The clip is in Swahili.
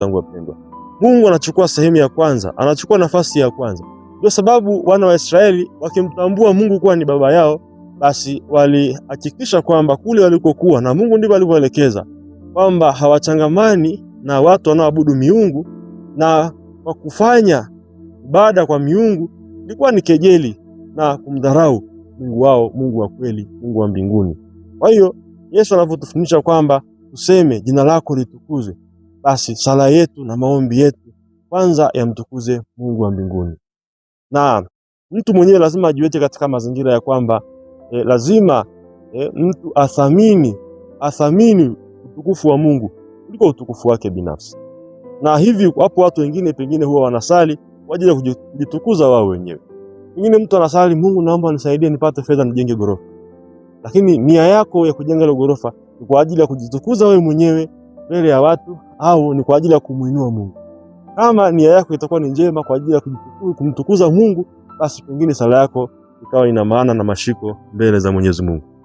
zangu wapendwa, Mungu anachukua sehemu ya kwanza, anachukua nafasi ya kwanza. Ndio sababu wana wa Israeli wakimtambua Mungu kuwa ni baba yao, basi walihakikisha kwamba kule walikokuwa, na Mungu ndivyo alivyoelekeza, kwamba hawachangamani na watu wanaoabudu miungu, na kwa kufanya ibada kwa miungu ilikuwa ni kejeli na kumdharau Mungu wao, Mungu wa kweli, Mungu wa mbinguni. Kwa hiyo Yesu anavyotufundisha kwamba tuseme jina lako litukuzwe, basi sala yetu na maombi yetu kwanza yamtukuze Mungu wa mbinguni. Na mtu mwenyewe lazima ajiweke katika mazingira ya kwamba lazima mtu athamini utukufu wa Mungu kuliko utukufu wake binafsi. Na hivi wapo watu wengine pengine huwa wanasali kwa ajili ya kujitukuza wao wenyewe. Pengine mtu anasali, Mungu naomba nisaidie nipate fedha nijenge ghorofa. Lakini nia yako ya kujenga ile ghorofa ni kwa ajili ya kujitukuza wewe mwenyewe mbele ya watu, au ni kwa ajili ya kumuinua Mungu? Kama nia yako itakuwa ni njema kwa ajili ya kumtukuza Mungu, basi pengine sala yako ikawa ina maana na mashiko mbele za Mwenyezi Mungu.